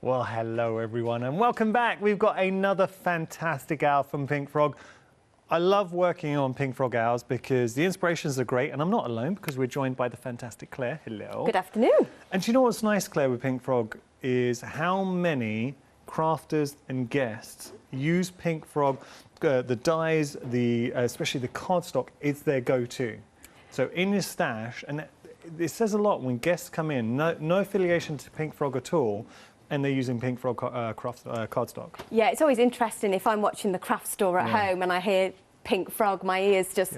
Well, hello everyone and welcome back. We've got another fantastic owl from Pink Frog. I love working on Pink Frog owls because the inspirations are great, and I'm not alone because we're joined by the fantastic Claire. Hello. Good afternoon. And do you know what's nice, Claire, with Pink Frog is how many crafters and guests use Pink Frog, the dyes, especially the cardstock, is their go-to. So in your stash, and it says a lot when guests come in, no affiliation to Pink Frog at all, and they're using Pink Frog cardstock. Yeah, it's always interesting if I'm watching the craft store at home and I hear Pink Frog, my ears just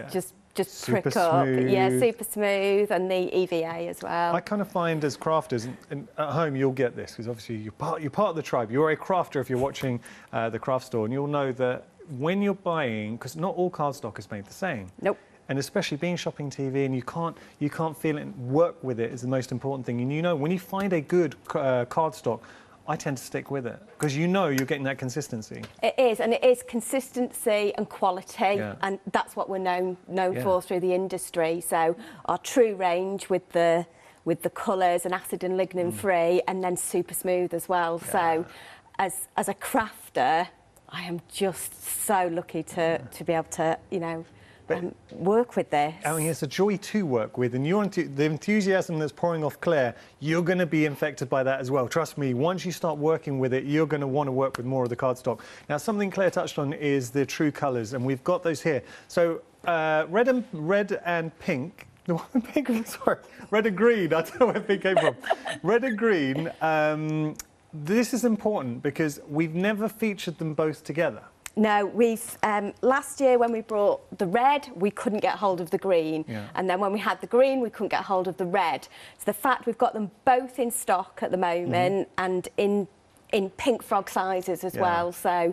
prick up. Smooth. Yeah, super smooth, and the EVA as well. I kind of find as crafters, and at home you'll get this, because obviously you're part of the tribe. You're a crafter if you're watching the craft store, and you'll know that when you're buying, because not all cardstock is made the same. Nope. And especially being shopping TV, and you can't feel it and work with it is the most important thing. And you know, when you find a good cardstock, I tend to stick with it because you know you're getting that consistency. It is, and it is consistency and quality, and that's what we're known for through the industry. So our true range with the colours and acid and lignin free, and then super smooth as well. Yeah. So as a crafter, I am just so lucky to be able to, you know, work with this. I mean, it's a joy to work with, and the enthusiasm that's pouring off Claire, you're going to be infected by that as well. Trust me, once you start working with it, you're going to want to work with more of the cardstock. Now, something Claire touched on is the true colours, and we've got those here. So, red and pink. Sorry, red and green. I don't know where pink came from. Red and green. This is important because we've never featured them both together. No, we've last year when we brought the red, we couldn't get hold of the green, and then when we had the green, we couldn't get hold of the red. So the fact we've got them both in stock at the moment, and in Pink Frog sizes as well. So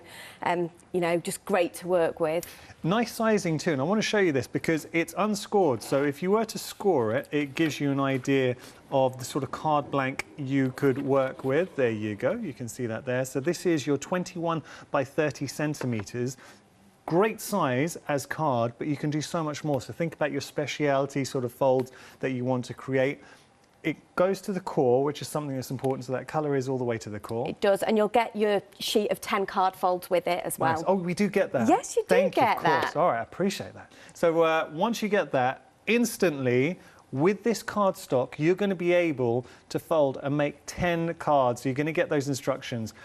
you know, just great to work with. Nice sizing too, and I want to show you this because it's unscored. So if you were to score it, it gives you an idea of the sort of card blank you could work with. There you go, you can see that there. So this is your 21 by 30 centimetres. Great size as card, but you can do so much more. So think about your speciality sort of folds that you want to create. It goes to the core, which is something that's important, so that colour is all the way to the core. It does, and you'll get your sheet of 10 card folds with it as well. Nice. Oh, we do get that? Yes, you do get that. Of course. All right, I appreciate that. So once you get that, instantly, with this cardstock, you're going to be able to fold and make 10 cards. So you're going to get those instructions.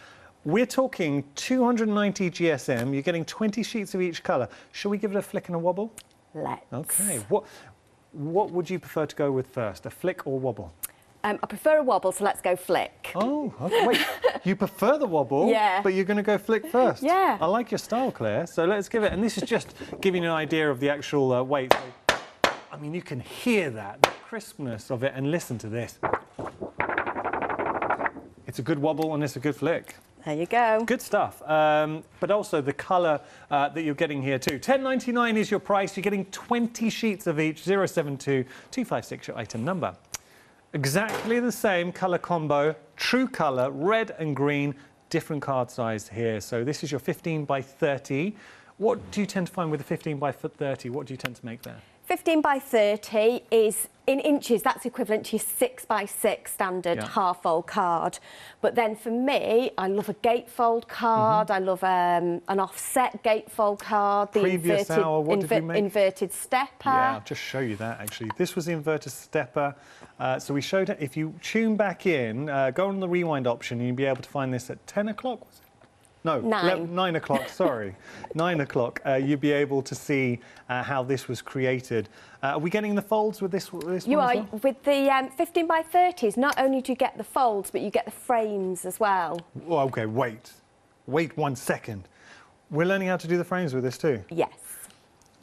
We're talking 290 GSM. You're getting 20 sheets of each colour. Shall we give it a flick and a wobble? Let's. Okay. What would you prefer to go with first, a flick or wobble? I prefer a wobble, so let's go flick. Oh, okay. Wait, you prefer the wobble, but you're going to go flick first? Yeah. I like your style, Claire, so let's give it, and this is just giving you an idea of the actual weight. So, I mean, you can hear that, the crispness of it, and listen to this. It's a good wobble and it's a good flick. There you go. Good stuff. But also the colour that you're getting here too. $10.99 is your price. You're getting 20 sheets of each. 072 256 your item number. Exactly the same colour combo. True colour, red and green. Different card size here. So this is your 15 by 30. What do you tend to find with a 15 by 30? What do you tend to make there? 15 by 30 is, in inches, that's equivalent to your 6 by 6 standard half-fold card. But then for me, I love a gatefold card, I love an offset gatefold card, the previous hour, what did we make? Inverted stepper. Yeah, I'll just show you that, actually. This was the inverted stepper. So we showed it. If you tune back in, go on the rewind option, and you'll be able to find this at 10 o'clock, was it? No, 9 o'clock, sorry. 9 o'clock, you'll be able to see how this was created. Are we getting the folds with this one You are. as well? With the 15 by 30s, not only do you get the folds, but you get the frames as well. Oh, OK, wait 1 second. We're learning how to do the frames with this too? Yes.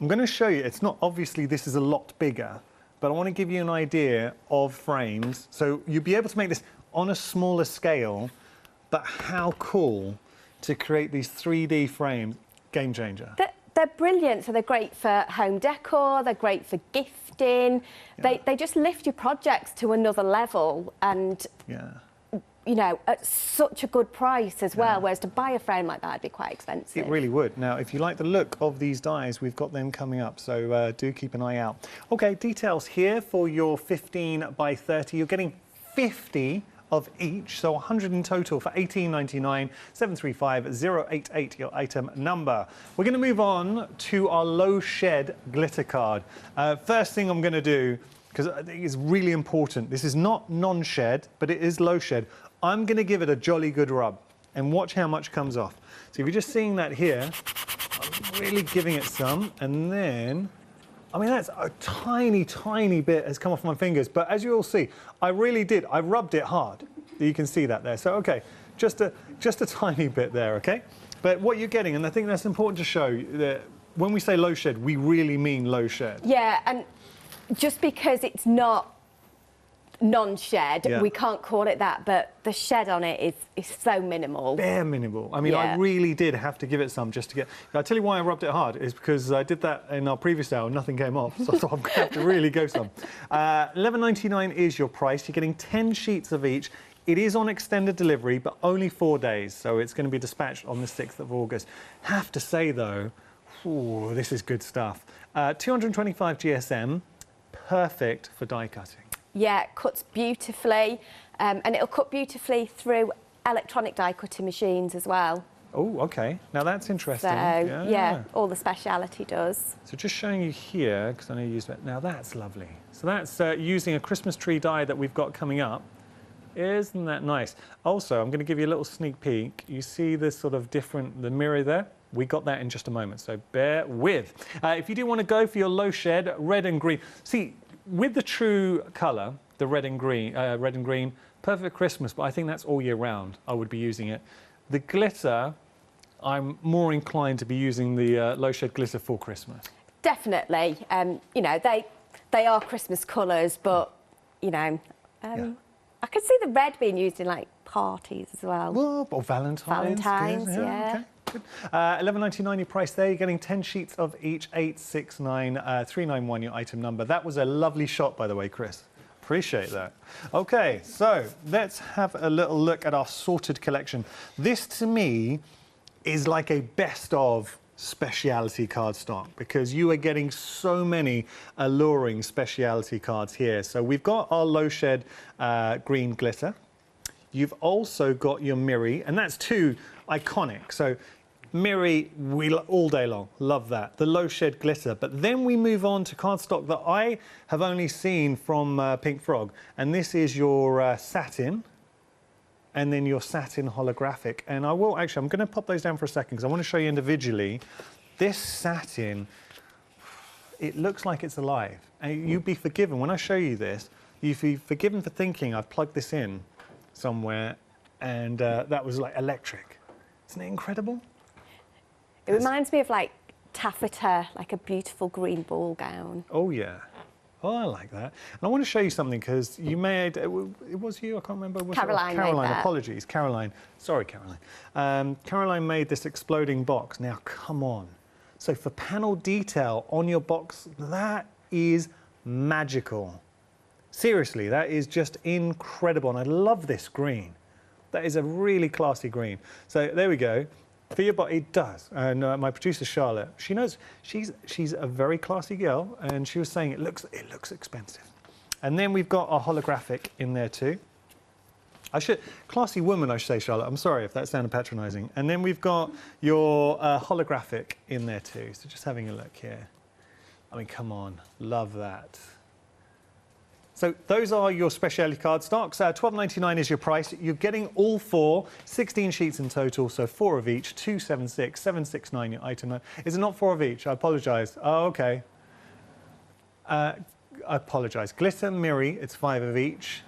I'm going to show you. It's not, obviously, this is a lot bigger, but I want to give you an idea of frames. So you'll be able to make this on a smaller scale, but how cool to create these 3D frames. Game changer. They're brilliant. So they're great for home decor, they're great for gifting. They just lift your projects to another level, and you know, at such a good price as well, whereas to buy a frame like that would be quite expensive. It really would. Now, if you like the look of these dies, we've got them coming up, so do keep an eye out. OK, details here for your 15 by 30. You're getting 50 of each, so 100 in total for $18.99, 735088, your item number. We're going to move on to our low shed glitter card. First thing I'm going to do, because I think it's really important, this is not non-shed, but it is low shed. I'm going to give it a jolly good rub and watch how much comes off. So if you're just seeing that here, I'm really giving it some, and then, I mean, that's a tiny, tiny bit has come off my fingers, but as you all see, I really did. I rubbed it hard. You can see that there. So, okay, just a tiny bit there, okay? But what you're getting, and I think that's important to show, that when we say low shed, we really mean low shed. Yeah, and just because it's not non-shed, we can't call it that, but the shed on it is so minimal. Bare minimal. I mean, I really did have to give it some just to get... I'll tell you why I rubbed it hard, is because I did that in our previous hour, nothing came off, so I thought I'm going to have to really go some. $11.99 is your price. You're getting 10 sheets of each. It is on extended delivery, but only 4 days, so it's going to be dispatched on the 6th of August. Have to say, though, ooh, this is good stuff. 225 GSM, perfect for die cutting. Yeah, it cuts beautifully, and it'll cut beautifully through electronic die cutting machines as well. Oh, okay. Now that's interesting. So, yeah, all the speciality does. So just showing you here, because I know you use that. Now that's lovely. So that's using a Christmas tree die that we've got coming up. Isn't that nice? Also, I'm going to give you a little sneak peek. You see this sort of the mirror there? We got that in just a moment, so bear with. If you do want to go for your low shed, red and green. See, with the true colour, the red and green, perfect Christmas, but I think that's all year round. I would be using it. The glitter, I'm more inclined to be using the low shed glitter for Christmas. Definitely. You know, they are Christmas colours, but, you know, I could see the red being used in, like, parties as well. Well, or Valentine's. Valentine's, yeah. Okay. $11.99 your price there. You're getting 10 sheets of each. 869391 your item number. That was a lovely shot, by the way, Chris. Appreciate that. Okay, so let's have a little look at our sorted collection. This, to me, is like a best of speciality cardstock, because you are getting so many alluring speciality cards here. So we've got our low shed green glitter. You've also got your Miri, and that's two iconic. So Miri, all day long, love that. The low shed glitter. But then we move on to cardstock that I have only seen from Pink Frog, and this is your satin, and then your satin holographic. And I will actually, I'm going to pop those down for a second because I want to show you individually. This satin, it looks like it's alive. And you'd be forgiven, when I show you this, you'd be forgiven for thinking I've plugged this in somewhere and that was like electric. Isn't it incredible? It reminds me of like taffeta, like a beautiful green ball gown. Oh, yeah. Oh, I like that. And I want to show you something because you made, it was you, I can't remember. Caroline made that. Apologies, Caroline. Sorry, Caroline. Caroline made this exploding box. Now, come on. So for panel detail on your box, that is magical. Seriously, that is just incredible. And I love this green. That is a really classy green. So there we go. For your body, it does. And my producer Charlotte, she knows she's a very classy girl, and she was saying it looks expensive. And then we've got our holographic in there too. Classy woman, I should say, Charlotte. I'm sorry if that sounded patronising. And then we've got your holographic in there too. So just having a look here. I mean, come on, love that. So those are your specialty card stocks. $12.99 is your price. You're getting all four, 16 sheets in total, so 4 of each, 276, 769 your item number. Is it not 4 of each? I apologise. Oh, okay. I apologise. Glitter, Miri, it's 5 of each.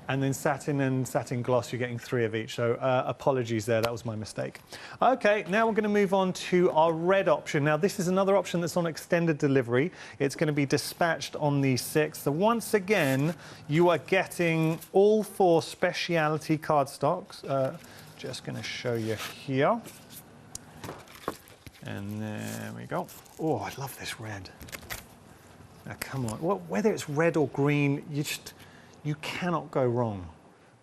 And then satin and satin gloss, you're getting 3 of each. So apologies there, that was my mistake. Okay, now we're going to move on to our red option. Now, this is another option that's on extended delivery. It's going to be dispatched on the 6th. So once again, you are getting all 4 speciality cardstocks. Just going to show you here. And there we go. Oh, I love this red. Now, come on. Well, whether it's red or green, you cannot go wrong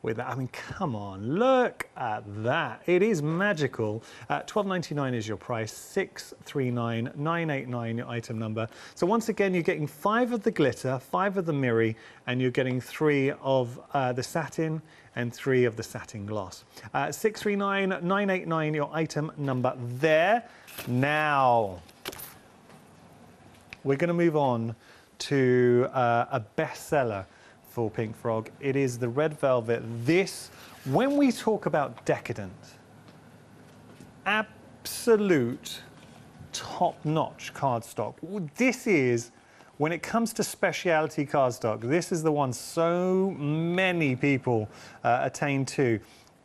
with that. I mean, come on, look at that. It is magical. $12.99 is your price, 639,989 your item number. So once again, you're getting 5 of the glitter, 5 of the mirror, and you're getting 3 of the satin and 3 of the satin gloss. 639,989 your item number there. Now, we're going to move on to a bestseller for Pink Frog. It is the red velvet. This, when we talk about decadent, absolute top-notch cardstock. This is, when it comes to specialty cardstock, this is the one so many people attain to.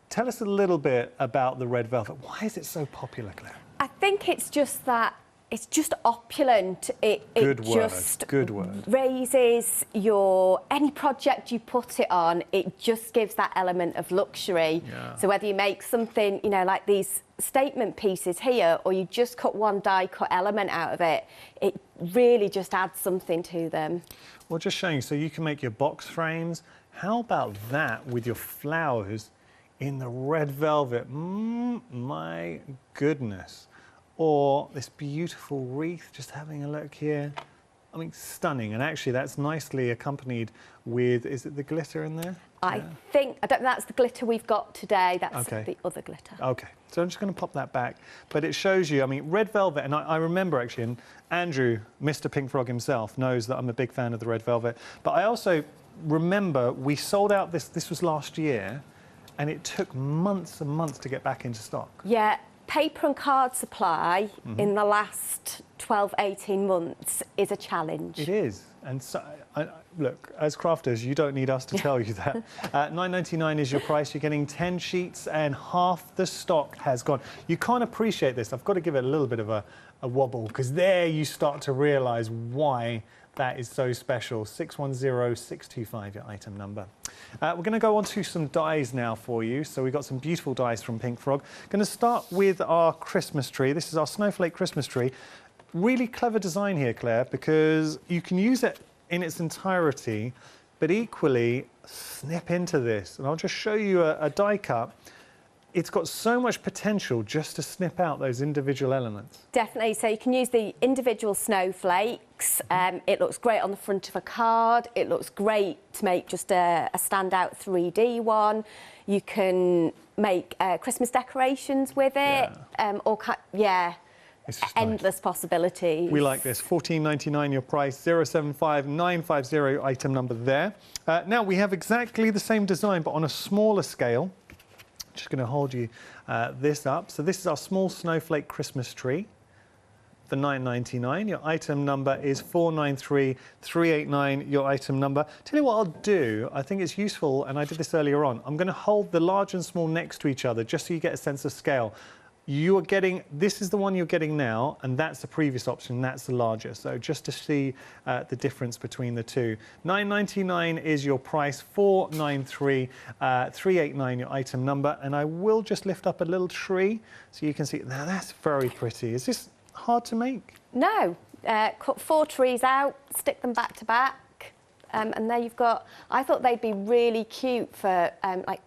Tell us a little bit about the red velvet. Why is it so popular, Claire? I think it's just that it's just opulent. It just raises your, any project you put it on, it just gives that element of luxury. Yeah. So whether you make something, you know, like these statement pieces here, or you just cut one die cut element out of it, it really just adds something to them. Well, just showing, so you can make your box frames. How about that with your flowers in the red velvet? My goodness. Or this beautiful wreath, just having a look here. I mean, stunning. And actually, that's nicely accompanied with, is it the glitter in there? I think, I don't know, that's the glitter we've got today. That's the other glitter. Okay, so I'm just going to pop that back. But it shows you, I mean, red velvet, and I remember actually, and Andrew, Mr. Pink Frog himself, knows that I'm a big fan of the red velvet. But I also remember we sold out this was last year, and it took months and months to get back into stock. Yeah. Paper and card supply in the last 12, 18 months is a challenge. It is. And so, look, as crafters, you don't need us to tell you that. $9.99 is your price. You're getting 10 sheets and half the stock has gone. You can't appreciate this. I've got to give it a little bit of a wobble, because there you start to realise why that is so special. 610625, your item number. We're going to go on to some dies now for you. So we've got some beautiful dies from Pink Frog. Going to start with our Christmas tree. This is our snowflake Christmas tree. Really clever design here, Claire, because you can use it in its entirety, but equally snip into this. And I'll just show you a die cut. It's got so much potential just to snip out those individual elements. Definitely. So you can use the individual snowflakes. It looks great on the front of a card. It looks great to make just a standout 3D one. You can make Christmas decorations with it. It's just endless possibilities. We like this. $14.99 your price, 075950 item number there. Now we have exactly the same design but on a smaller scale. Just going to hold you this up. So this is our small snowflake Christmas tree for $9.99. Your item number is 493389. Your item number. Tell you what I'll do. I think it's useful, and I did this earlier on. I'm going to hold the large and small next to each other just so you get a sense of scale. You are getting, this is the one you're getting now, and that's the previous option, that's the larger. So just to see the difference between the two. $9.99 is your price, $493,389 your item number, and I will just lift up a little tree so you can see. Now that's very pretty. Is this hard to make? No. Cut 4 trees out, stick them back to back, and there you've got, I thought they'd be really cute for like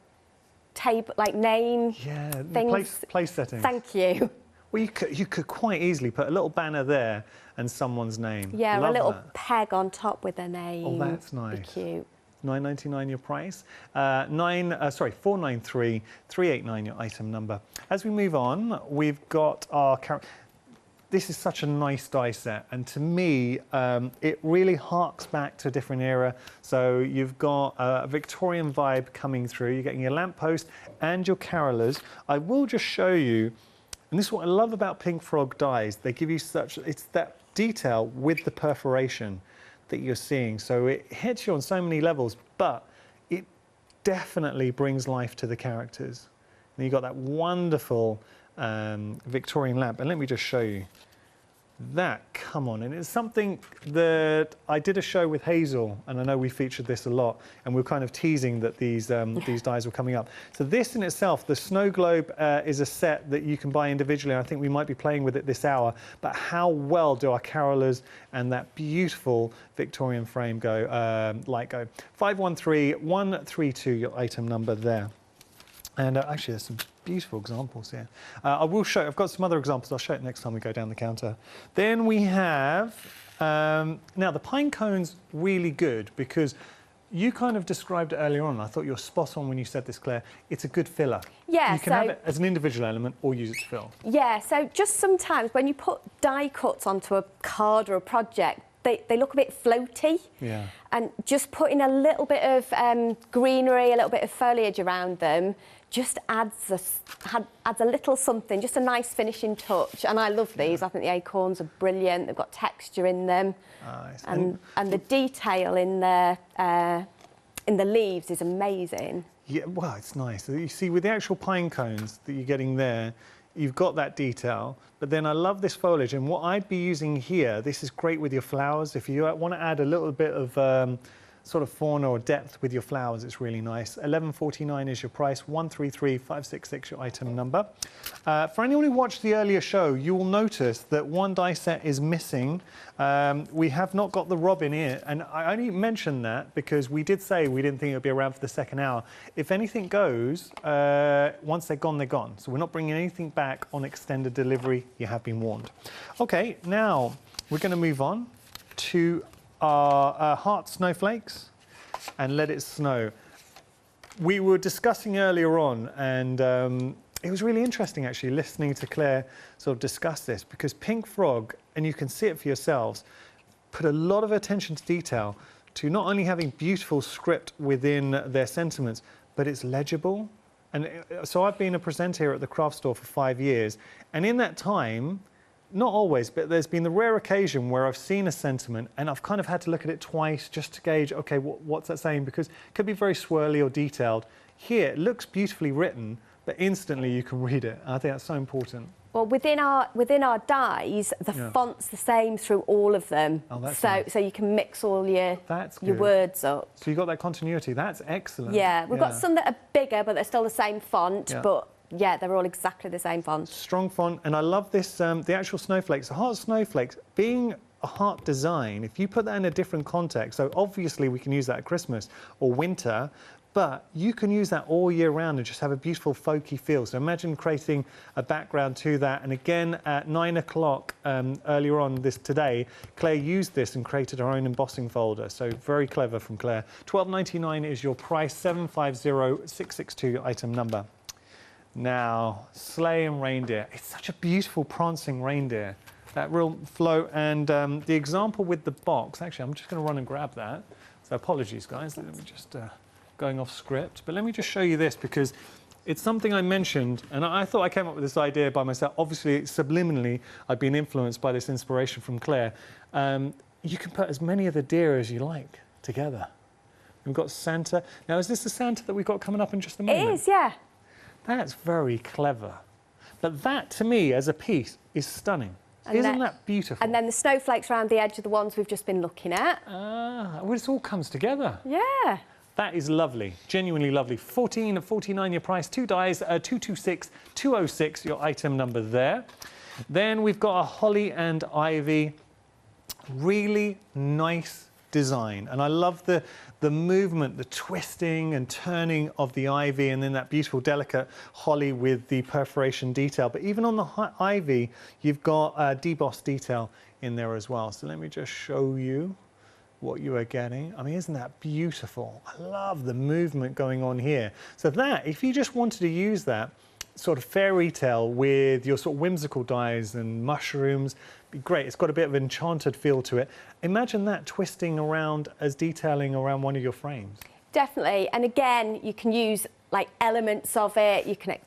table, like name things. Place settings. Thank you. Well, you could quite easily put a little banner there and someone's name. Yeah, Love a little that. peg on top with their name. Oh, that's nice. Be cute. $9.99 your price. $493,389 your item number. As we move on, we've got our this is such a nice die set, and to me, it really harks back to a different era. So you've got a Victorian vibe coming through. You're getting your lamppost and your carolers. I will just show you, and this is what I love about Pink Frog dies. They give you it's that detail with the perforation that you're seeing. So it hits you on so many levels, but it definitely brings life to the characters. And you've got that wonderful Victorian lamp. And let me just show you. That, come on, and it's something that I did a show with Hazel, and I know we featured this a lot, and we were kind of teasing that these dies were coming up. So this in itself, the Snow Globe, is a set that you can buy individually. I think we might be playing with it this hour, but how well do our carolers and that beautiful Victorian frame go, light go? 513132, your item number there. And actually, there's some beautiful examples here. I will show, I've got some other examples. I'll show it next time we go down the counter. Then we have, now the pine cone's really good because you kind of described it earlier on. I thought you were spot on when you said this, Claire. It's a good filler. Yeah, you can have it as an individual element or use it to fill. Yeah, so just sometimes when you put die cuts onto a card or a project, they look a bit floaty. Yeah. And just putting a little bit of greenery, a little bit of foliage around them just adds a little something, just a nice finishing touch. And I love these. I think the acorns are brilliant. They've got texture in them. Nice. And the detail in the leaves is amazing. Yeah, well, it's nice. You see, with the actual pine cones that you're getting there, you've got that detail, but then I love this foliage, and what I'd be using here, this is great with your flowers. If you want to add a little bit of sort of fauna or depth with your flowers, it's really nice. $11.49 is your price, 133566 your item number. For anyone who watched the earlier show, you will notice that one die set is missing. We have not got the robin here, and I only mentioned that because we did say we didn't think it would be around for the second hour. If anything goes, once they're gone, they're gone. So we're not bringing anything back on extended delivery. You have been warned. Okay, now we're going to move on to our heart snowflakes and let it snow. We were discussing earlier on, and it was really interesting actually listening to Claire sort of discuss this, because Pink Frog, and you can see it for yourselves, put a lot of attention to detail to not only having beautiful script within their sentiments, but it's legible. And so I've been a presenter here at the craft store for 5 years, and in that time, not always, but there's been the rare occasion where I've seen a sentiment and I've kind of had to look at it twice just to gauge, okay, what's that saying? Because it could be very swirly or detailed. Here, it looks beautifully written, but instantly you can read it. I think that's so important. Well, within our dies, the font's the same through all of them. Oh, that's so nice. So you can mix all your words up. So you've got that continuity. That's excellent. Yeah, we've got some that are bigger, but they're still the same font, but yeah, they're all exactly the same font. Strong font, and I love this, the actual snowflakes, the heart snowflakes, being a heart design, if you put that in a different context, so obviously we can use that at Christmas or winter, but you can use that all year round and just have a beautiful folky feel. So imagine creating a background to that. And again, at 9 o'clock earlier on today, Claire used this and created her own embossing folder. So very clever from Claire. $12.99 is your price, 750662 your item number. Now, sleigh and reindeer. It's such a beautiful prancing reindeer. That real flow, and the example with the box, actually I'm just going to run and grab that. So apologies guys, let me just, going off script. But let me just show you this because it's something I mentioned, and I thought I came up with this idea by myself. Obviously, subliminally, I've been influenced by this inspiration from Claire. You can put as many of the deer as you like together. We've got Santa. Now, is this the Santa that we've got coming up in just a moment? It is, yeah. That's very clever. But that, to me, as a piece, is stunning. Isn't that beautiful? And then the snowflakes around the edge are the ones we've just been looking at. Ah, well, it all comes together. Yeah. That is lovely, genuinely lovely. $14.49 your price, 2 dies, 226206 your item number there. Then we've got a holly and ivy, really nice design, and I love the movement, the twisting and turning of the ivy, and then that beautiful delicate holly with the perforation detail. But even on the ivy, you've got debossed detail in there as well. So let me just show you what you are getting. I mean, isn't that beautiful? I love the movement going on here. So that, if you just wanted to use that sort of fairy tale with your sort of whimsical dyes and mushrooms, be great. It's got a bit of an enchanted feel to it. Imagine that twisting around as detailing around one of your frames. Definitely, and again, you can use like elements of it. You can,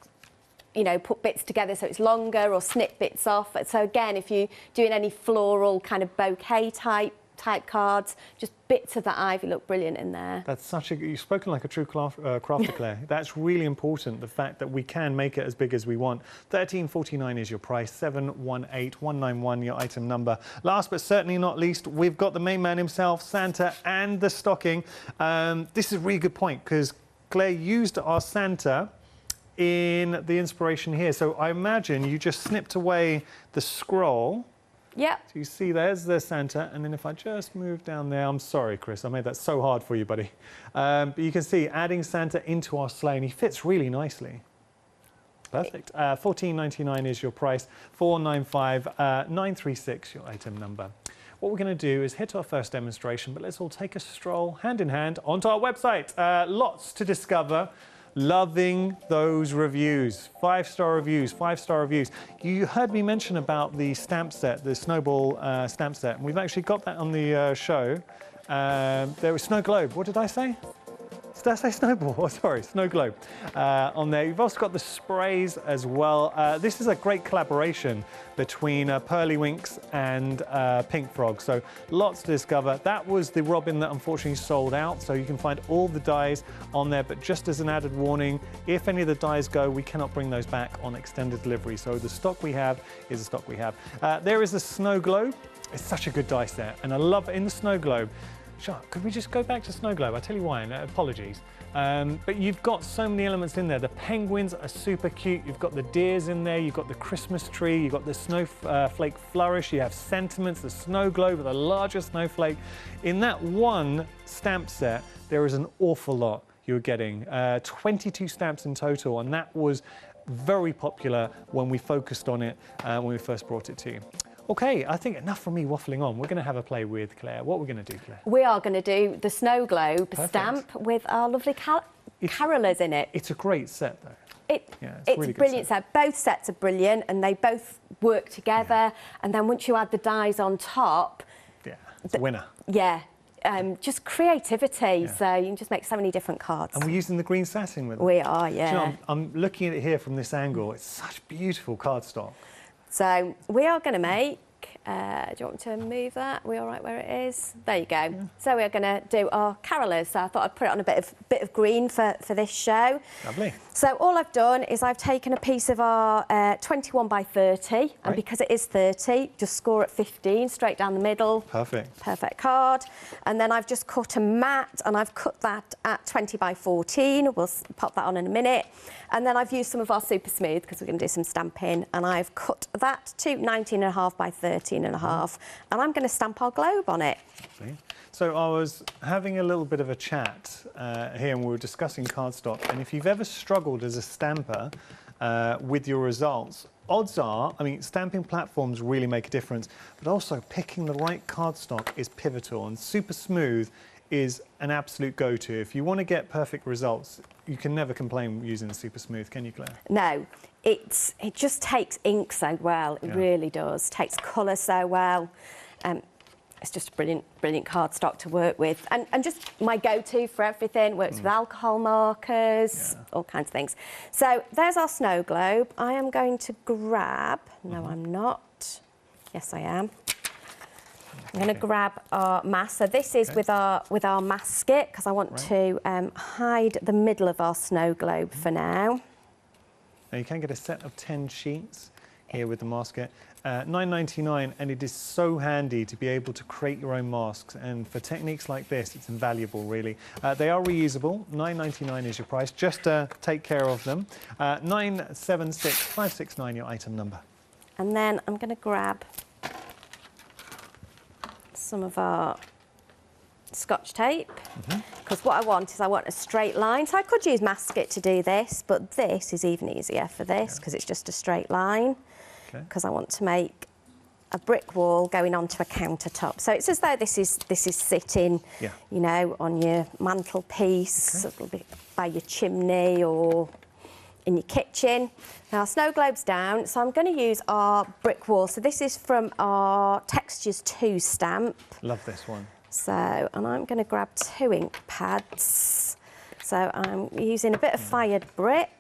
you know, put bits together so it's longer or snip bits off. So again, if you're doing any floral kind of bouquet type type cards, just bits of that ivy look brilliant in there. That's you've spoken like a true crafter, Claire. That's really important, the fact that we can make it as big as we want. £13.49 is your price, 718191 your item number. Last but certainly not least, we've got the main man himself, Santa, and the stocking. This is a really good point, because Claire used our Santa in the inspiration here. So I imagine you just snipped away the scroll. Yep. So you see there's the Santa, and then if I just move down there, I'm sorry, Chris, I made that so hard for you, buddy. But you can see adding Santa into our sleigh, and he fits really nicely. Perfect. £14.99 is your price, 495 936 your item number. What we're going to do is hit our first demonstration, but let's all take a stroll hand in hand onto our website. Lots to discover. Loving those reviews. 5-star reviews, 5-star reviews. You heard me mention about the stamp set, the Snowball stamp set, and we've actually got that on the show. There was Snow Globe. What did I say? Did I say Snowball? Oh, sorry, Snow Globe on there. You've also got the sprays as well. This is a great collaboration between Pearly Winks and Pink Frog, so lots to discover. That was the Robin that unfortunately sold out, so you can find all the dies on there, but just as an added warning, if any of the dies go, we cannot bring those back on extended delivery, so the stock we have is the stock we have. There is the Snow Globe. It's such a good die set, and I love it in the Snow Globe. Shark, could we just go back to Snow Globe? I'll tell you why, and apologies. But you've got so many elements in there. The penguins are super cute. You've got the deers in there. You've got the Christmas tree. You've got the snowflake flourish. You have sentiments, the Snow Globe with a larger snowflake. In that one stamp set, there is an awful lot you're getting. 22 stamps in total, and that was very popular when we focused on it, when we first brought it to you. OK, I think enough from me waffling on. We're going to have a play with Claire. What are we going to do, Claire? We are going to do the Snow Globe stamp with our lovely carolers in it. It's a great set, though. It's really a brilliant set. Both sets are brilliant, and they both work together. Yeah. And then once you add the dies on top... Yeah, it's a winner. Yeah. Just creativity, so you can just make so many different cards. And we're using the green satin with it. We are, yeah. Do you know, I'm looking at it here from this angle. It's such beautiful cardstock. So we are going to make, do you want me to move that? Are we all right where it is? There you go. Yeah. So we're going to do our carolers. So I thought I'd put it on a bit of green for this show. Lovely. So all I've done is I've taken a piece of our 21 by 30, right. And because it is 30, just score at 15, straight down the middle. Perfect. Perfect card. And then I've just cut a mat, and I've cut that at 20 by 14. We'll pop that on in a minute. And then I've used some of our super smooth because we're going to do some stamping, and I've cut that to 19.5 by 13.5, and I'm going to stamp our globe on it. So I was having a little bit of a chat here, and we were discussing cardstock, and if you've ever struggled as a stamper with your results, odds are, I mean, stamping platforms really make a difference, but also picking the right cardstock is pivotal, and super smooth is an absolute go-to. If you want to get perfect results, you can never complain using the super smooth, can you, Claire? No, it just takes ink so well. It really does. Takes colour so well. It's just a brilliant cardstock to work with, and just my go-to for everything. Works with alcohol markers, all kinds of things. So there's our Snow Globe. I am going to grab. No, I'm not. Yes, I am. I'm going to grab our mask. So this is with our masket, because I want to hide the middle of our Snow Globe for now. Now you can get a set of 10 sheets here with the masket. $9.99, and it is so handy to be able to create your own masks. And for techniques like this, it's invaluable, really. They are reusable. $9.99 is your price. Just take care of them. 976569 your item number. And then I'm going to grab some of our Scotch tape, because what I want is a straight line. So I could use masket to do this, but this is even easier for this because it's just a straight line, because I want to make a brick wall going onto a countertop. So it's as though this is sitting, you know, on your mantelpiece, by your chimney or in your kitchen. Now, Snow Globe's down, so I'm going to use our brick wall. So this is from our Textures 2 stamp. Love this one. So, and I'm going to grab 2 ink pads. So I'm using a bit of fired brick.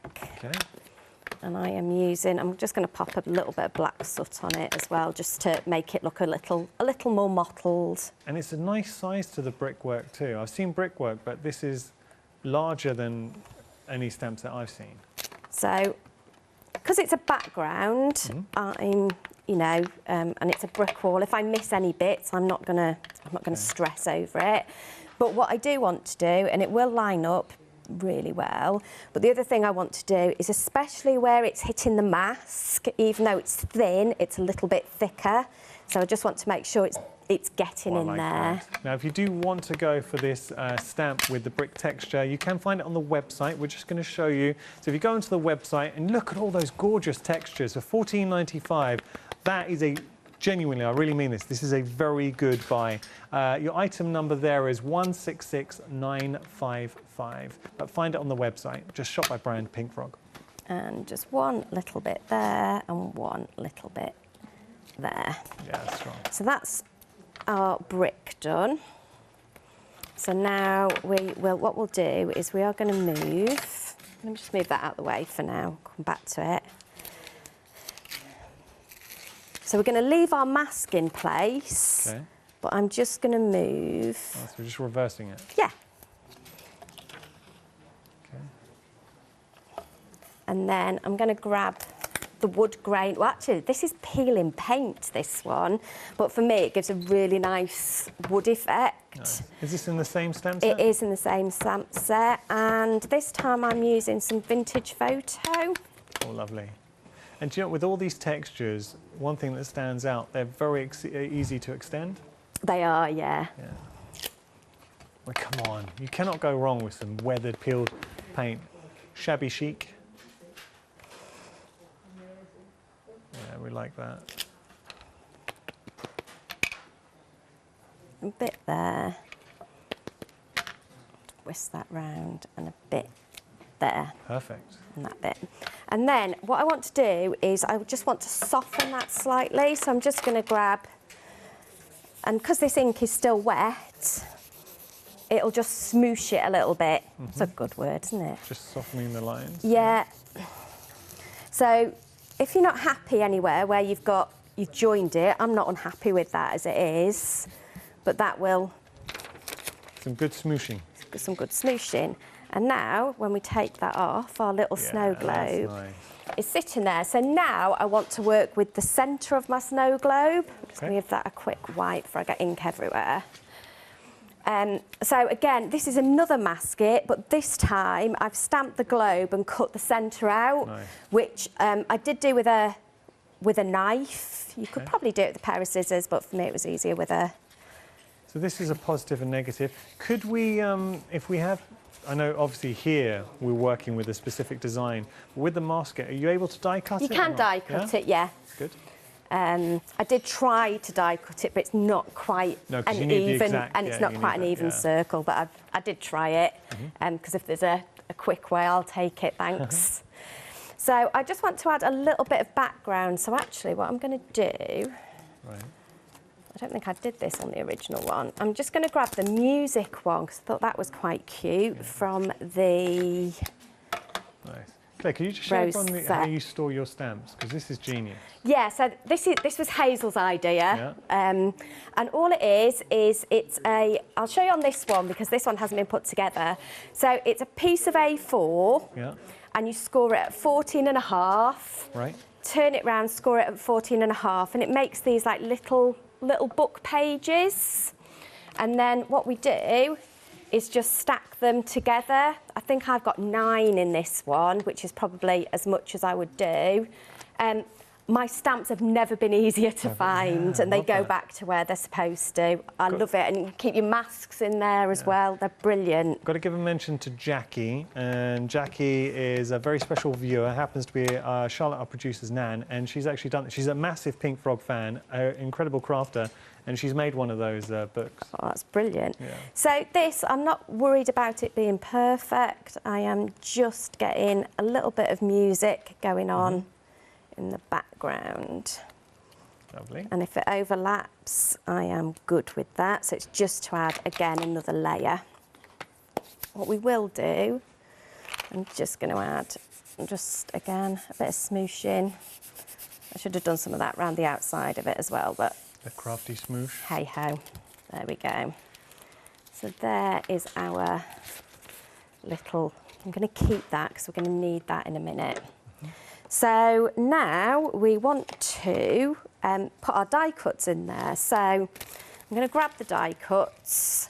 And I'm just going to pop a little bit of black soot on it as well, just to make it look a little more mottled. And it's a nice size to the brickwork too. I've seen brickwork, but this is larger than any stamps that I've seen. So, because it's a background, and it's a brick wall. If I miss any bits, I'm not gonna stress over it. But what I do want to do, and it will line up really well, but the other thing I want to do is, especially where it's hitting the mask, even though it's thin, it's a little bit thicker. So I just want to make sure it's getting in there. That. Now, if you do want to go for this stamp with the brick texture, you can find it on the website. We're just going to show you. So if you go onto the website and look at all those gorgeous textures for $14.95, that is a genuinely, I really mean this is a very good buy. Your item number there is 166955. But find it on the website. Just shop by brand Pink Frog. And just one little bit there and one little bit there. Yeah, that's strong. So that's our brick done. So now what we'll do is we are going to move. Let me just move that out of the way for now. Come back to it. So we're going to leave our mask in place, okay, but I'm just going to move. Oh, so we're just reversing it? Yeah. Okay. And then I'm going to grab the wood grain. Well, actually, this is peeling paint, this one, but for me, it gives a really nice wood effect. Nice. Is this in the same stamp set? It is in the same stamp set, and this time I'm using some vintage photo. Oh, lovely. And do you know, with all these textures, one thing that stands out, they're very easy to extend. They are, yeah. Well, come on, you cannot go wrong with some weathered, peeled paint. Shabby chic. Yeah, we like that. A bit there. Twist that round, and a bit there. Perfect. And that bit. And then what I want to do is I just want to soften that slightly. So I'm just going to grab, and because this ink is still wet, it'll just smoosh it a little bit. It's a good word, isn't it? Just softening the lines. Yeah. So if you're not happy anywhere where you've joined it, I'm not unhappy with that as it is, but that will... Some good smooshing. Some good smooshing. And now, when we take that off, our little snow globe is sitting there. So now I want to work with the centre of my snow globe. I'm just going to give that a quick wipe before I get ink everywhere. So again, this is another masket, but this time I've stamped the globe and cut the centre out, which I did do with a knife. You could probably do it with a pair of scissors, but for me it was easier with a... So this is a positive and negative. Could we, if we have... I know obviously here we're working with a specific design. With the masket, are you able to die cut it? You can die cut it, yeah. Good. I did try to die cut it, but it's not quite an even, and it's not quite an even circle. But I did try it, because if there's a quick way, I'll take it. Thanks. So I just want to add a little bit of background. So actually, what I'm going to do. I don't think I did this on the original one. I'm just going to grab the music one because I thought that was quite cute from the... Nice. Claire, can you just show everyone how you store your stamps? Because this is genius. Yeah, so this was Hazel's idea. And all it is it's a... I'll show you on this one because this one hasn't been put together. So it's a piece of A4 and you score it at 14.5. Right. Turn it round, score it at 14.5, and it makes these like little book pages. And then what we do is just stack them together. I think I've got 9 in this one, which is probably as much as I would do. My stamps have never been easier to find, and they go back to where they're supposed to. I love it, and you keep your masks in there as well. They're brilliant. Got to give a mention to Jackie, and Jackie is a very special viewer. Happens to be Charlotte, our producer's nan, and she's actually done. She's a massive Pink Frog fan, an incredible crafter, and she's made one of those books. Oh, that's brilliant. So this, I'm not worried about it being perfect. I am just getting a little bit of music going on in the background. Lovely. And if it overlaps, I am good with that. So it's just to add, again, another layer. What we will do, I'm just going to add just, again, a bit of smooshing. I should have done some of that around the outside of it as well, but... The crafty smoosh. Hey-ho. There we go. So there is our little... I'm going to keep that because we're going to need that in a minute. So now we want to put our die cuts in there. So I'm going to grab the die cuts.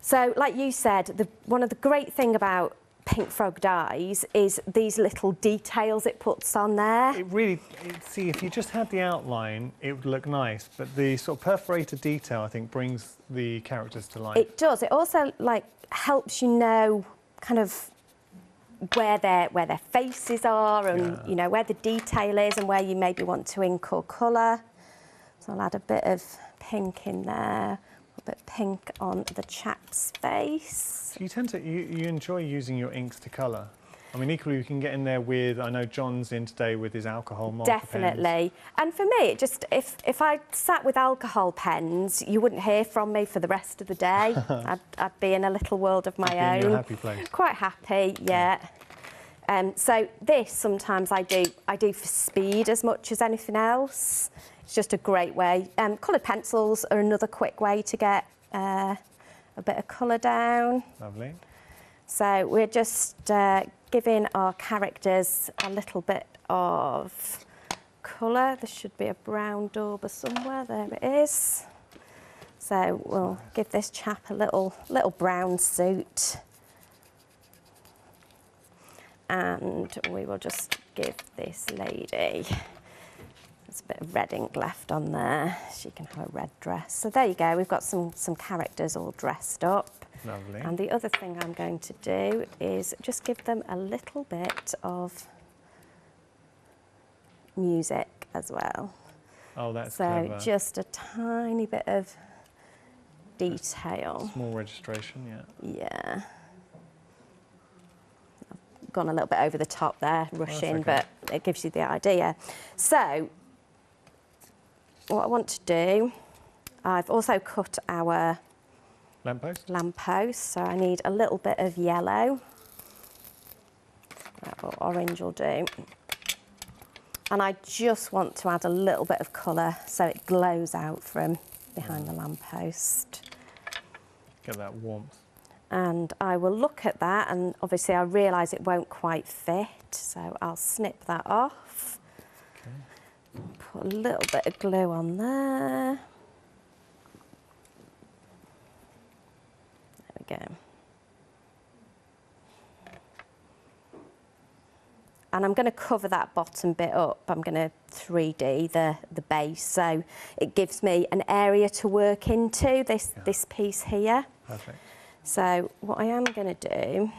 So like you said, one of the great thing about Pink Frog dies is these little details it puts on there. It really, see, if you just had the outline, it would look nice, but the sort of perforated detail, I think, brings the characters to life. It does. It also, like, helps you know kind of where their faces are and, you know, where the detail is and where you maybe want to ink or colour. So I'll add a bit of pink in there, a bit of pink on the chap's face. You tend to, you enjoy using your inks to colour. I mean, equally, you can get in there with, I know John's in today with his alcohol marker Definitely. pens. And for me, it just, if I sat with alcohol pens, you wouldn't hear from me for the rest of the day. I'd be in a little world of my own. In your happy place. Quite happy, yeah. So this, sometimes I do for speed as much as anything else. It's just a great way. Coloured pencils are another quick way to get a bit of colour down. Lovely. So we're just giving our characters a little bit of colour. There should be a brown dauber somewhere. There it is. So we'll give this chap a little brown suit. And we will just give this lady, there's a bit of red ink left on there. She can have a red dress. So there you go. We've got some characters all dressed up. Lovely. And the other thing I'm going to do is just give them a little bit of music as well. Oh, that's So clever. just a tiny bit of detail. Small registration, yeah. Yeah. I've gone a little bit over the top there, rushing, okay. but it gives you the idea. So what I want to do, I've also cut our lamppost, so I need a little bit of yellow. Or orange will do. And I just want to add a little bit of colour so it glows out from behind the lamppost. Get that warmth. And I will look at that, and obviously I realise it won't quite fit, so I'll snip that off. Okay. Put a little bit of glue on there. There we go. And I'm going to cover that bottom bit up. I'm going to 3D the base, so it gives me an area to work into, this piece here. Perfect. So what I am going to do,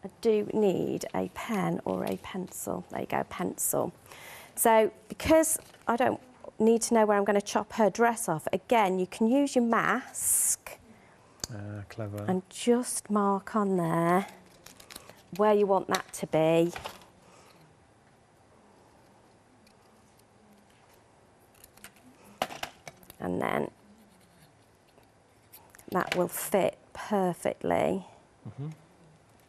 I do need a pen or a pencil. There you go, pencil. So because I don't need to know where I'm going to chop her dress off, again, you can use your mask. Clever. And just mark on there where you want that to be. And then that will fit perfectly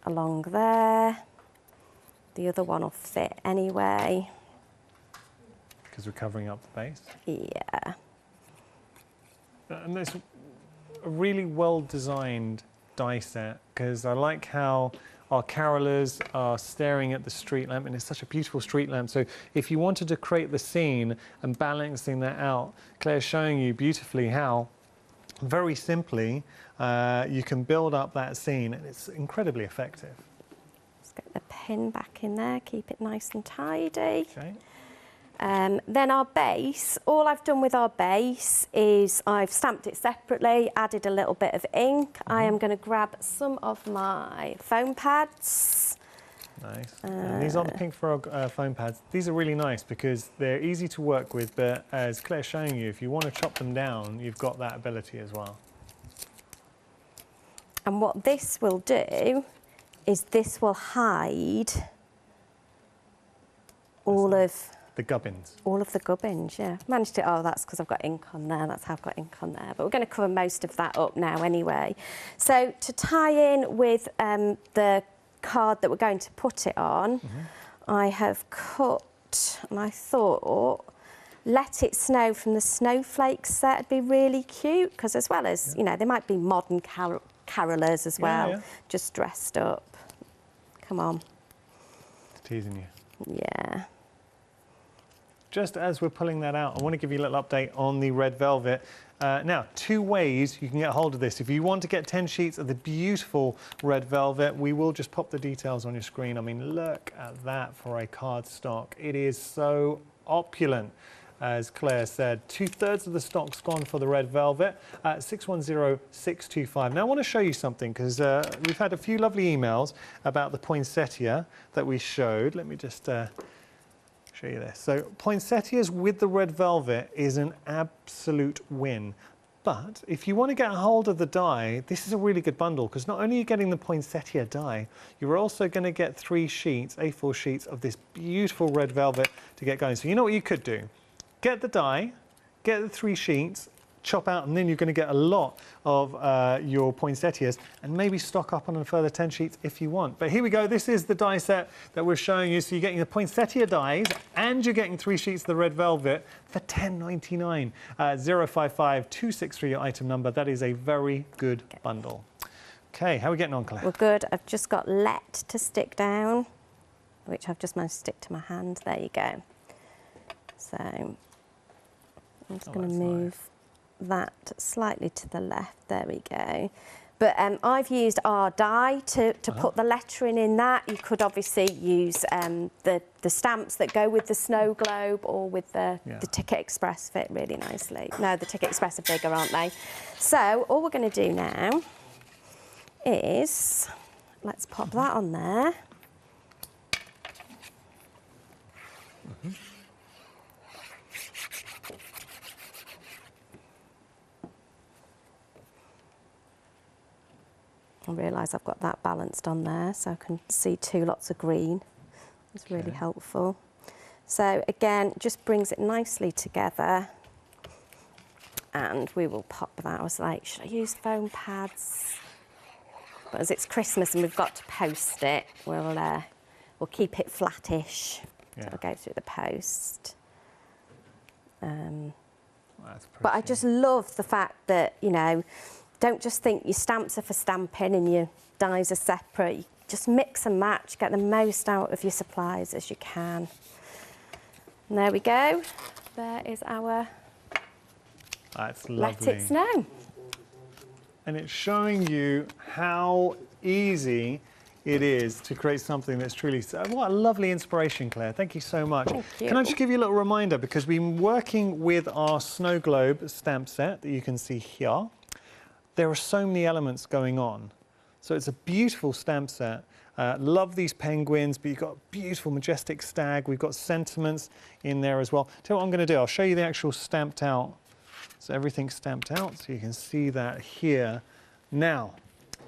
along there. The other one will fit anyway. Because we're covering up the base? Yeah. And it's a really well-designed die set, because I like how our carolers are staring at the street lamp, and it's such a beautiful street lamp. So if you wanted to create the scene and balancing that out, Claire's showing you beautifully how, very simply, you can build up that scene, and it's incredibly effective. Let's get the pin back in there, keep it nice and tidy. Okay. Then our base, all I've done with our base is I've stamped it separately, added a little bit of ink. I am going to grab some of my foam pads. Nice. And these are the Pink Frog foam pads. These are really nice because they're easy to work with, but as Claire's showing you, if you want to chop them down, you've got that ability as well. And what this will do is this will hide all of the gubbins. All of the gubbins, yeah. Managed to, oh, that's because I've got ink on there. That's how I've got ink on there. But we're going to cover most of that up now anyway. So to tie in with the card that we're going to put it on, I have cut, and I thought, Let It Snow from the Snowflakes set would be really cute, because as well as, you know, they might be modern carolers as well, just dressed up. Come on. Teasing you. Yeah. Just as we're pulling that out, I want to give you a little update on the red velvet. Now, 2 ways you can get hold of this. If you want to get 10 sheets of the beautiful red velvet, we will just pop the details on your screen. I mean, look at that for a cardstock. It is so opulent. As Claire said, 2/3 of the stock's gone for the red velvet, 610625. Now I want to show you something, because we've had a few lovely emails about the poinsettia that we showed. Let me just show you this. So poinsettias with the red velvet is an absolute win. But if you want to get a hold of the die, this is a really good bundle, because not only are you getting the poinsettia die, you're also going to get 3 sheets, A4 sheets of this beautiful red velvet to get going. So you know what you could do? Get the die, get the 3 sheets, chop out, and then you're going to get a lot of your poinsettias, and maybe stock up on a further 10 sheets if you want. But here we go. This is the die set that we're showing you. So you're getting the poinsettia dies, and you're getting 3 sheets of the red velvet for $10.99. 055263 your item number. That is a very good bundle. Okay, how are we getting on, Claire? We're good. I've just got Let to stick down, which I've just managed to stick to my hand. There you go. So I'm just going to move that slightly to the left. There we go. But I've used our die to put the lettering in that. You could obviously use the stamps that go with the snow globe, or with the Ticket Express fit really nicely. No, the Ticket Express are bigger, aren't they? So all we're going to do now is, let's pop that on there. I realise I've got that balanced on there, so I can see 2 lots of green. It's really helpful. So again, just brings it nicely together, and we will pop that. I was like, should I use foam pads? But as it's Christmas and we've got to post it, we'll keep it flattish. So it'll go through the post. But I just love the fact that, you know, don't just think your stamps are for stamping and your dies are separate. You just mix and match, get the most out of your supplies as you can. And there we go. There is our That's lovely. Let It Snow. And it's showing you how easy it is to create something that's truly... What a lovely inspiration, Claire. Thank you so much. Thank you. Can I just give you a little reminder, because we've been working with our snow globe stamp set that you can see here. There are so many elements going on. So it's a beautiful stamp set. Love these penguins, but you've got a beautiful, majestic stag. We've got sentiments in there as well. Tell you what I'm going to do. I'll show you the actual stamped out. So everything's stamped out, so you can see that here. Now,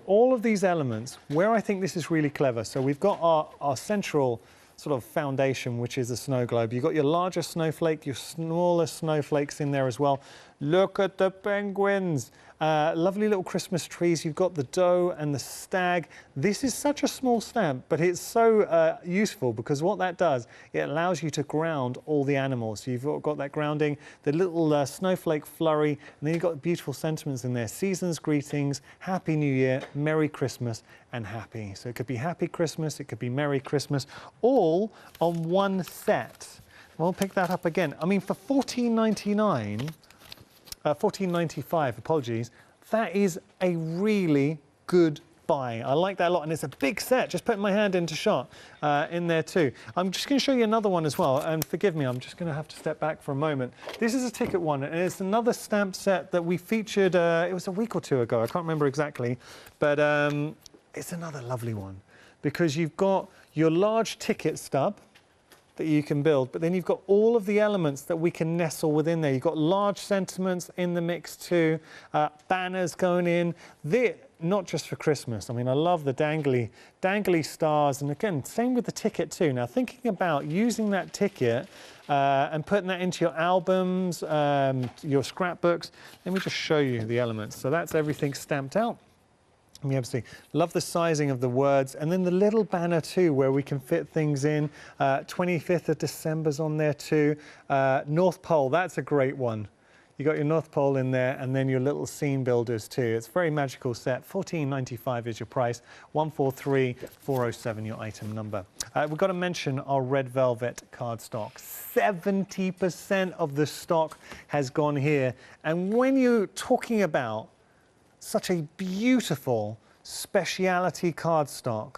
all of these elements, where I think this is really clever, so we've got our central sort of foundation, which is a snow globe. You've got your larger snowflake, your smaller snowflakes in there as well. Look at the penguins. Lovely little Christmas trees. You've got the doe and the stag. This is such a small stamp, but it's so useful, because what that does, it allows you to ground all the animals. So you've got that grounding, the little snowflake flurry, and then you've got beautiful sentiments in there. Season's greetings, Happy New Year, Merry Christmas, and happy. So it could be Happy Christmas, it could be Merry Christmas, all on one set. We'll pick that up again. I mean, for $14.99, $14.95, apologies, that is a really good buy. I like that a lot, and it's a big set. Just putting my hand into shot in there too. I'm just going to show you another one as well, and forgive me, I'm just going to have to step back for a moment. This is a ticket one, and it's another stamp set that we featured, it was a week or 2 ago, I can't remember exactly, but it's another lovely one, because you've got your large ticket stub that you can build, but then you've got all of the elements that we can nestle within there. You've got large sentiments in the mix too, banners going in. They're not just for Christmas. I mean, I love the dangly stars, and again, same with the ticket too. Now, thinking about using that ticket and putting that into your albums, your scrapbooks, let me just show you the elements. So that's everything stamped out. You see, love the sizing of the words, and then the little banner too, where we can fit things in. 25th of December's on there too. North Pole, that's a great one. You got your North Pole in there, and then your little scene builders too. It's a very magical set. $14.95 is your price. 143407 your item number. We've got to mention our red velvet cardstock. 70% of the stock has gone here, and when you're talking about such a beautiful speciality cardstock,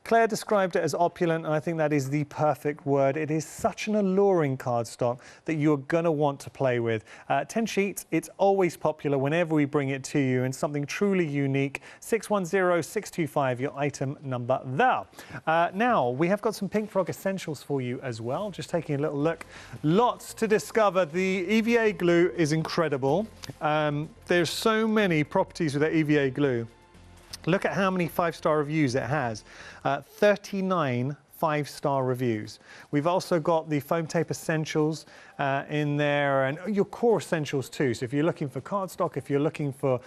Claire described it as opulent, and I think that is the perfect word. It is such an alluring cardstock that you're going to want to play with. 10 sheets, it's always popular whenever we bring it to you, and something truly unique. 610625, your item number there. Now, we have got some Pink Frog essentials for you as well. Just taking a little look. Lots to discover. The EVA glue is incredible. There's so many properties with that EVA glue. Look at how many 5-star reviews it has. 39 5-star reviews. We've also got the foam tape essentials in there, and your core essentials too. So if you're looking for cardstock, if you're looking for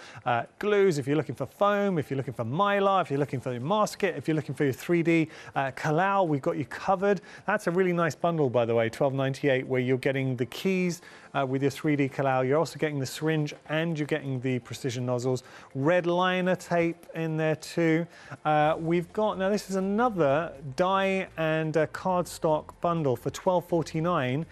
glues, if you're looking for foam, if you're looking for mylar, if you're looking for your masket, if you're looking for your 3D collal, we've got you covered. That's a really nice bundle, by the way, $12.98, where you're getting the keys with your 3D collal. You're also getting the syringe, and you're getting the precision nozzles. Red liner tape in there too. We've got, now this is another die and cardstock bundle for $12.49.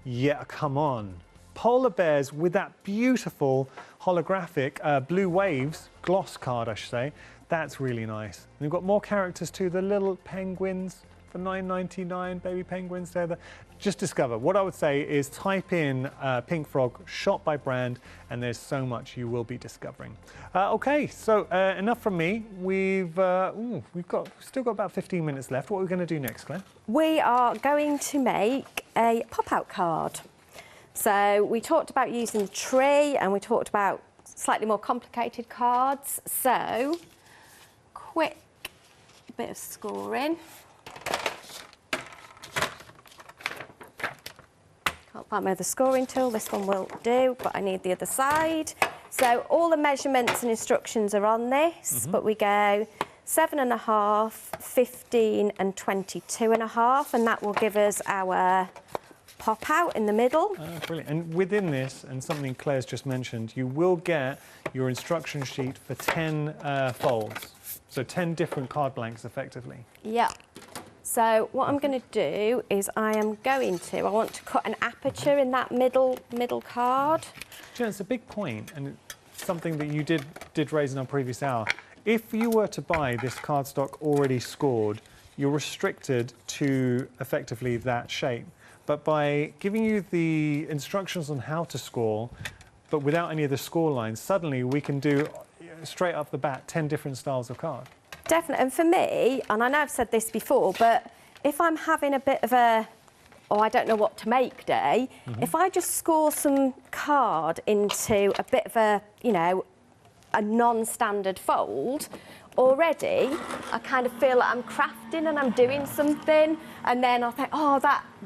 Yeah, come on. Polar bears with that beautiful holographic Blue Waves gloss card, I should say. That's really nice. And we've got more characters too. The little penguins for $9.99, baby penguins there. Just discover. What I would say is type in Pink Frog, shop by brand, and there's so much you will be discovering. Okay, so enough from me. We've still got about 15 minutes left. What are we going to do next, Claire? We are going to make a pop-out card. So we talked about using the tree, and we talked about slightly more complicated cards. So quick bit of scoring. Can't find my other scoring tool. This one will do, but I need the other side. So all the measurements and instructions are on this, but we go 7.5, 15 and 22.5, and that will give us our pop out in the middle. Brilliant. And within this, and something Claire's just mentioned, you will get your instruction sheet for 10 folds. So 10 different card blanks, effectively. Yeah. So what I'm going to do is I want to cut an aperture in that middle card. You know, it's a big point, and it's something that you did raise in our previous hour. If you were to buy this cardstock already scored, you're restricted to effectively that shape. But by giving you the instructions on how to score, but without any of the score lines, suddenly we can do straight off the bat 10 different styles of card. Definitely, and for me, and I know I've said this before, but if I'm having a bit of a, I don't know what to make day, if I just score some card into a bit of a, a non-standard fold, already I kind of feel like I'm crafting and I'm doing something, and then I think,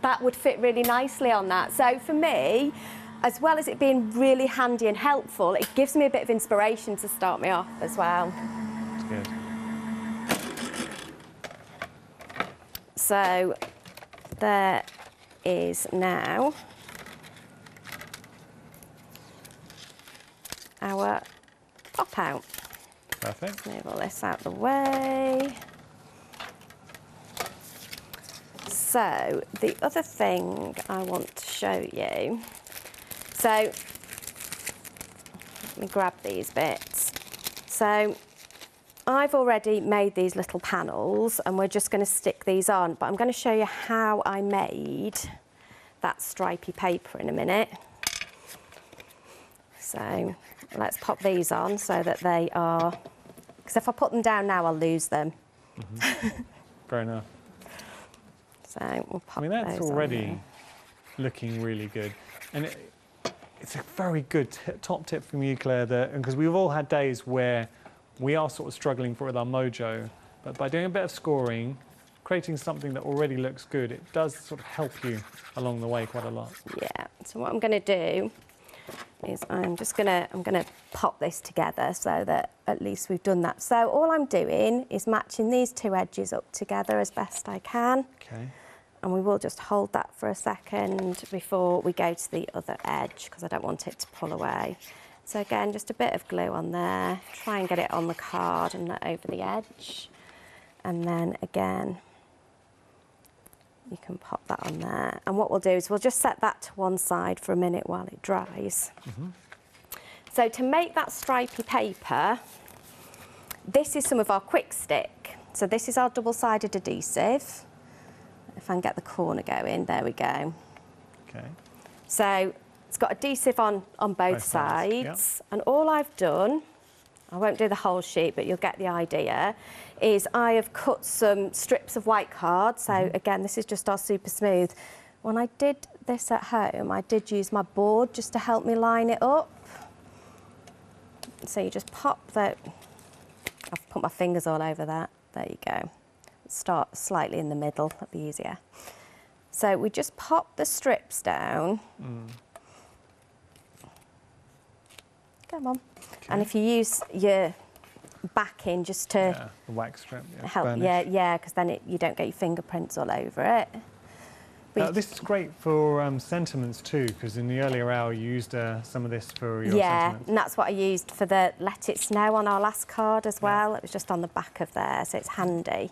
that would fit really nicely on that. So for me, as well as it being really handy and helpful, it gives me a bit of inspiration to start me off as well. That's good. So there is now our pop out. Perfect. Let's move all this out of the way. So the other thing I want to show you, so let me grab these bits. So I've already made these little panels, and we're just going to stick these on, but I'm going to show you how I made that stripy paper in a minute. So let's pop these on so that they are, because if I put them down now, I'll lose them. Fair enough. So we'll pop that's those already on looking really good. And it's a very good top tip from you, Claire, because we've all had days where we are sort of struggling with our mojo, but by doing a bit of scoring, creating something that already looks good, it does sort of help you along the way quite a lot. Yeah, so what I'm going to do is I'm gonna pop this together so that at least we've done that. So all I'm doing is matching these two edges up together as best I can. Okay. And we will just hold that for a second before we go to the other edge because I don't want it to pull away. So again, just a bit of glue on there, try and get it on the card and not over the edge. And then again, you can pop that on there. And what we'll do is we'll just set that to one side for a minute while it dries. So to make that stripy paper, this is some of our quick stick. So this is our double-sided adhesive. If I can get the corner going, there we go. Okay. So it's got adhesive on both sides. And all I've done, I won't do the whole sheet, but you'll get the idea, is I have cut some strips of white card. So again, this is just our super smooth. When I did this at home, I did use my board just to help me line it up. So you just pop that. I've put my fingers all over that. There you go. Start slightly in the middle, that'll be easier. So we just pop the strips down. Come on. Okay. And if you use your backing just to the wax strip, help, because then you don't get your fingerprints all over it. This is great for sentiments too, because in the earlier hour you used some of this for your sentiments. And that's what I used for the Let It Snow on our last card as well. It was just on the back of there, so it's handy.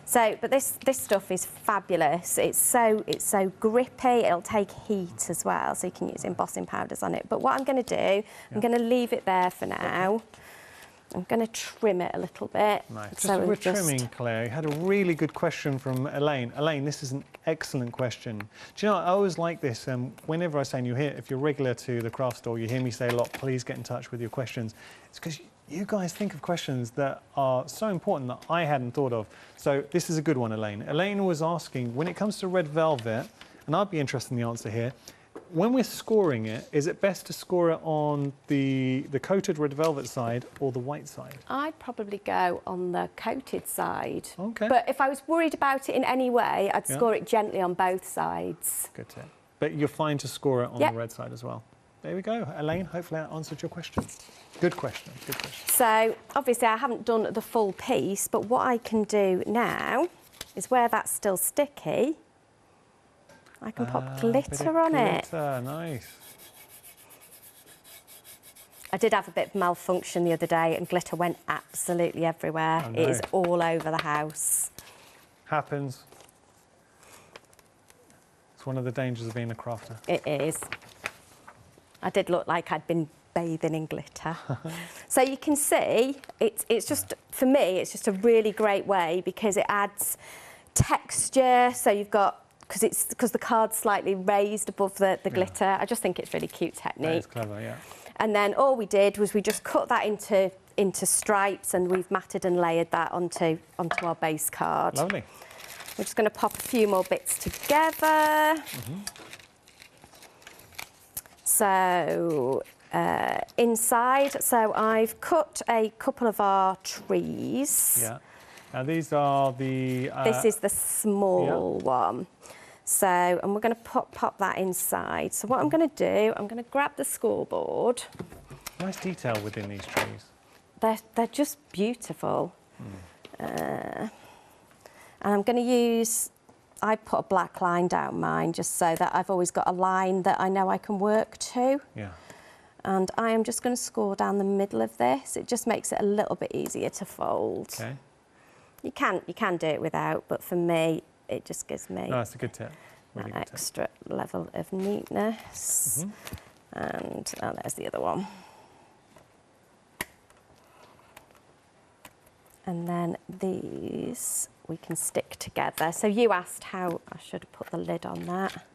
So, but this stuff is fabulous. It's so grippy. It'll take heat as well, so you can use embossing powders on it. But what I'm going to do, I'm going to leave it there for now. I'm going to trim it a little bit. Nice. So we're trimming, Claire. You had a really good question from Elaine. Elaine, this is an excellent question. Do you know, I always like this. Whenever I say, and if you're regular to the craft store, you hear me say a lot, please get in touch with your questions. It's because you guys think of questions that are so important that I hadn't thought of. So this is a good one, Elaine. Elaine was asking, when it comes to red velvet, and I'd be interested in the answer here, when we're scoring it, is it best to score it on the coated red velvet side or the white side? I'd probably go on the coated side. Okay. But if I was worried about it in any way, I'd score it gently on both sides. Good tip. But you're fine to score it on the red side as well. There we go. Elaine, hopefully that answered your question. Good question, good question. So, obviously I haven't done the full piece, but what I can do now is where that's still sticky, I can pop glitter on it. Nice. I did have a bit of malfunction the other day and glitter went absolutely everywhere. It is all over the house. Happens. It's one of the dangers of being a crafter. It is. I did look like I'd been bathing in glitter. So you can see, it's just, for me, it's just a really great way because it adds texture. So you've got, because the card's slightly raised above the glitter. I just think it's really cute technique. That is clever, yeah. And then all we did was we just cut that into stripes and we've matted and layered that onto our base card. Lovely. We're just going to pop a few more bits together. So inside, so I've cut a couple of our trees. Yeah. Now these are the... this is the small one. So, and we're going to pop that inside. So what I'm going to do, I'm going to grab the scoreboard. Nice detail within these trees. They're just beautiful. And I'm going to use, I put a black line down mine just so that I've always got a line that I know I can work to. Yeah. And I am just going to score down the middle of this. It just makes it a little bit easier to fold. Okay. You can do it without, but for me, it just gives me that's a good tip. Really that good extra level of neatness. And there's the other one. And then these we can stick together. So you asked how I should have put the lid on that.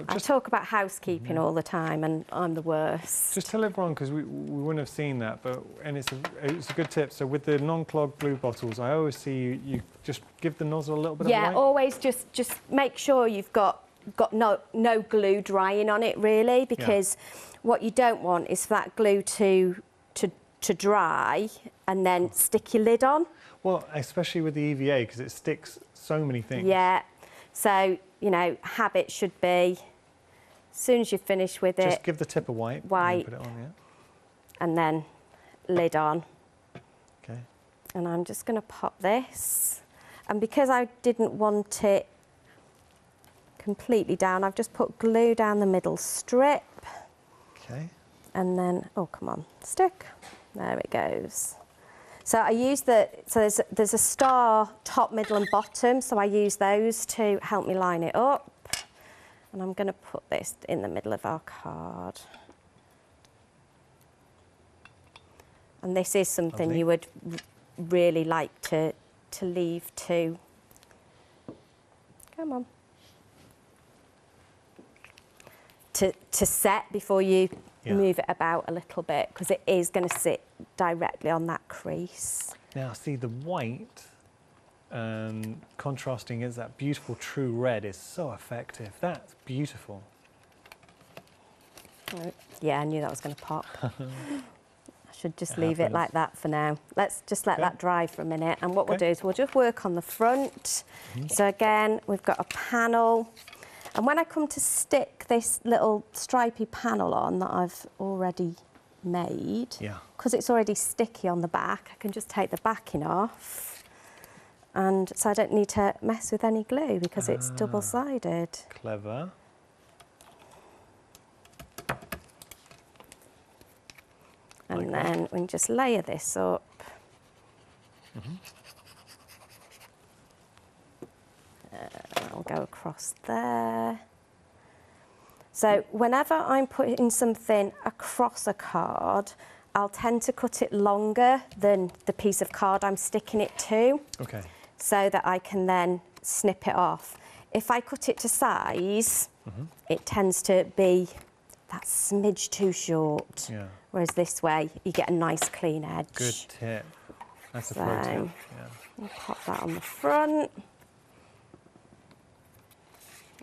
I talk about housekeeping all the time, and I'm the worst. Just tell everyone, because we wouldn't have seen that, and it's a good tip. So with the non-clog glue bottles, I always see you just give the nozzle a little bit of light. Yeah, always just make sure you've got no glue drying on it, really, because what you don't want is for that glue to dry and then stick your lid on. Well, especially with the EVA, because it sticks so many things. Yeah, so, you know, habit should be As soon as you finish with it, just give the tip a wipe. Wipe. And put it on, yeah. And then lid on. Okay. And I'm just going to pop this. And because I didn't want it completely down, I've just put glue down the middle strip. Okay. And then, oh, come on, stick. There it goes. So I use there's a star top, middle and bottom, so I use those to help me line it up. And I'm going to put this in the middle of our card. And this is something you would really like to leave to, come on, to set before you move it about a little bit, because it is going to sit directly on that crease. Now, see, the white contrasting as that beautiful true red is so effective. That's beautiful. Oh, yeah, I knew that was going to pop. I should just leave it like that for now. Let's just let that dry for a minute. And what we'll do is we'll just work on the front. So again, we've got a panel. And when I come to stick this little stripy panel on that I've already made, because it's already sticky on the back, I can just take the backing off. And so I don't need to mess with any glue because it's double-sided. Clever. And then we can just layer this up. I'll go across there. So whenever I'm putting something across a card, I'll tend to cut it longer than the piece of card I'm sticking it to. Okay. So that I can then snip it off. If I cut it to size, it tends to be that smidge too short. Yeah. Whereas this way, you get a nice clean edge. Good tip. That's a pro tip. Yeah. I'll pop that on the front.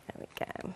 There we go.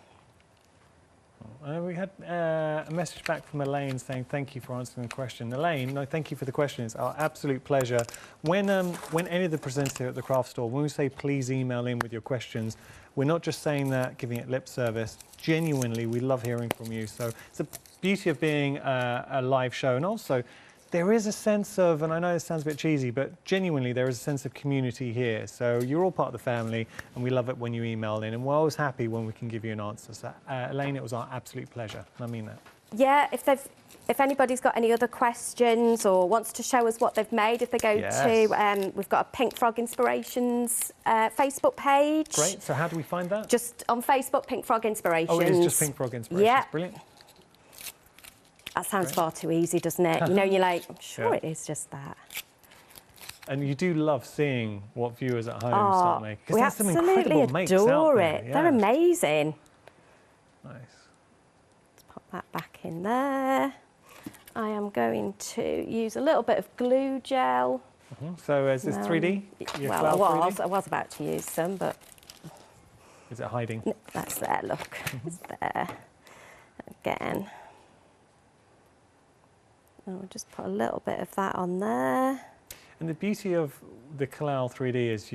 We had a message back from Elaine saying thank you for answering the question. Elaine, no, thank you for the question. It's our absolute pleasure. When any of the presenters here at the craft store, when we say please email in with your questions, we're not just saying that, giving it lip service. Genuinely, we love hearing from you. So it's the beauty of being a live show. And also, there is a sense of, and I know this sounds a bit cheesy, but genuinely there is a sense of community here. So you're all part of the family, and we love it when you email in. And we're always happy when we can give you an answer. So, Elaine, it was our absolute pleasure. And I mean that. Yeah, if anybody's got any other questions or wants to show us what they've made, if they go to, we've got a Pink Frog Inspirations Facebook page. Great. So how do we find that? Just on Facebook, Pink Frog Inspirations. Oh, it is just Pink Frog Inspirations. Yeah. Brilliant. That sounds far too easy, doesn't it? You know, you're like, I'm sure it is just that. And you do love seeing what viewers at home start making. We absolutely adore it. Yeah. They're amazing. Nice. Let's pop that back in there. I am going to use a little bit of glue gel. So is this 3D? Well, I was about to use some, but... Is it hiding? That's there, look. It's there. Again. I'll just put a little bit of that on there. And the beauty of the Kalal 3D is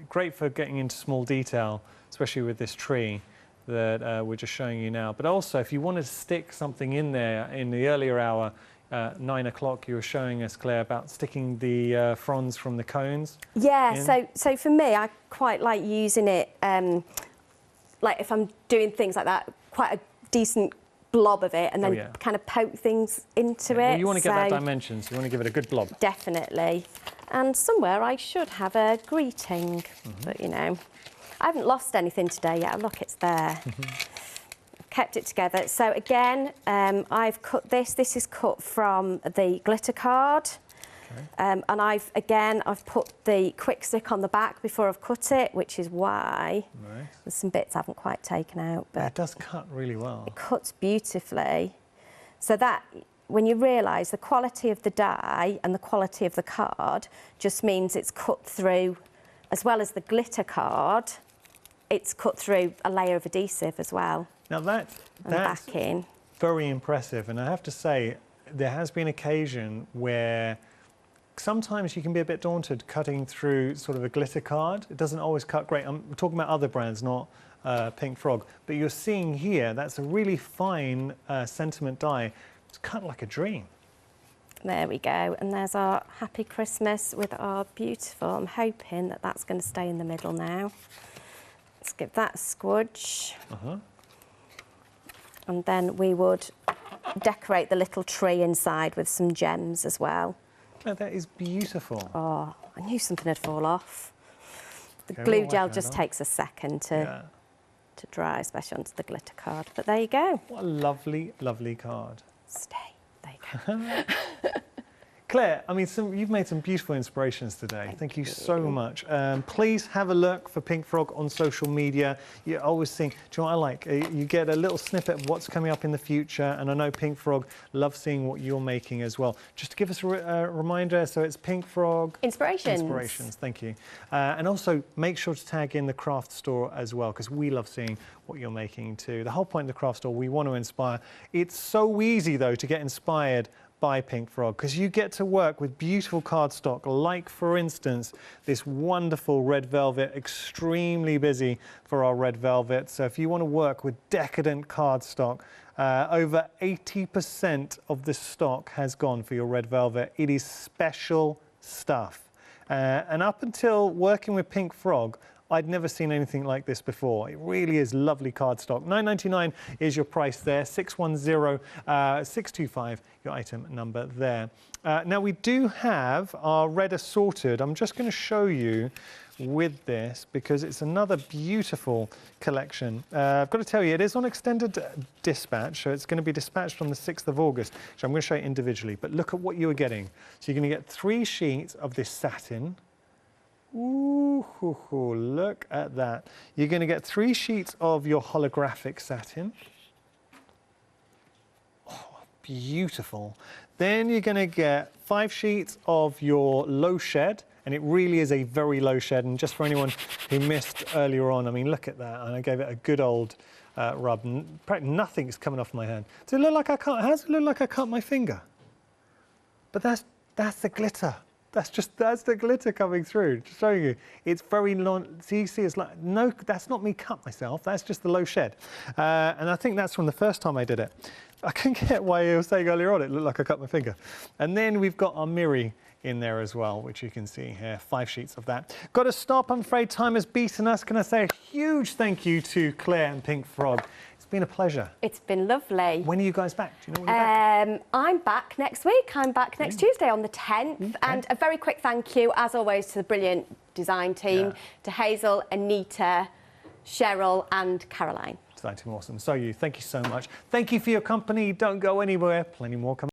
great for getting into small detail, especially with this tree that we're just showing you now. But also, if you wanted to stick something in there in the earlier hour, 9 o'clock, you were showing us, Claire, about sticking the fronds from the cones. Yeah, so for me, I quite like using it, like if I'm doing things like that, quite a decent blob of it, and then kind of poke things into it. Well, you want to get that dimension, so you want to give it a good blob. Definitely. And somewhere I should have a greeting, but you know, I haven't lost anything today yet. Look, it's there. I've kept it together. So again, I've cut this. This is cut from the glitter card. And I've put the quick stick on the back before I've cut it, which is why there's some bits I haven't quite taken out. But it does cut really well. It cuts beautifully. So that, when you realise the quality of the die and the quality of the card just means it's cut through, as well as the glitter card, it's cut through a layer of adhesive as well. Now that's very impressive. And I have to say, there has been occasion where sometimes you can be a bit daunted cutting through sort of a glitter card. It doesn't always cut great. I'm talking about other brands, not Pink Frog. But you're seeing here, that's a really fine sentiment die. It's cut like a dream. There we go. And there's our Happy Christmas with our beautiful. I'm hoping that that's going to stay in the middle now. Let's give that a squudge. And then we would decorate the little tree inside with some gems as well. Oh, that is beautiful. Oh, I knew something would fall off. The glue gel just takes a second to dry, especially onto the glitter card. But there you go. What a lovely, lovely card. Stay. There you go. Claire, I mean, you've made some beautiful inspirations today. Thank you so much. Please have a look for Pink Frog on social media. You always think, do you know what I like? You get a little snippet of what's coming up in the future, and I know Pink Frog loves seeing what you're making as well. Just to give us a reminder, so it's Pink Frog... Inspirations. Inspirations, thank you. And also, make sure to tag in the craft store as well, because we love seeing what you're making too. The whole point of the craft store, we want to inspire. It's so easy, though, to get inspired by Pink Frog, because you get to work with beautiful cardstock, like, for instance, this wonderful red velvet, extremely busy for our red velvet. So if you want to work with decadent cardstock, over 80% of the stock has gone for your red velvet. It is special stuff. And up until working with Pink Frog, I'd never seen anything like this before. It really is lovely cardstock. $9.99 is your price there. 610-625, your item number there. Now we do have our red assorted. I'm just going to show you with this because it's another beautiful collection. I've got to tell you, it is on extended dispatch, so it's going to be dispatched on the 6th of August. So I'm going to show you individually, but look at what you are getting. So you're going to get 3 sheets of this satin. Ooh, look at that. You're going to get 3 sheets of your holographic satin. Oh, beautiful. Then you're going to get 5 sheets of your low shed, and it really is a very low shed. And just for anyone who missed earlier on, I mean, look at that. And I gave it a good old rub. Practically nothing's coming off my hand. Does it look like I cut? How does it look like I cut my finger? But that's the glitter. That's the glitter coming through, just showing you. It's very long. So you see, it's like, no, that's not me cut myself. That's just the low shed. And I think that's from the first time I did it. I couldn't get why you were saying earlier on it looked like I cut my finger. And then we've got our Miri in there as well, which you can see here, 5 sheets of that. Got to stop. I'm afraid time has beaten us. Can I say a huge thank you to Claire and Pink Frog? It's been a pleasure. It's been lovely. When are you guys back? Do you know when you're back? I'm back next week. I'm back next Tuesday on the 10th. Okay. And a very quick thank you, as always, to the brilliant design team, to Hazel, Anita, Cheryl and Caroline. Design team, awesome. So thank you so much. Thank you for your company. Don't go anywhere. Plenty more coming.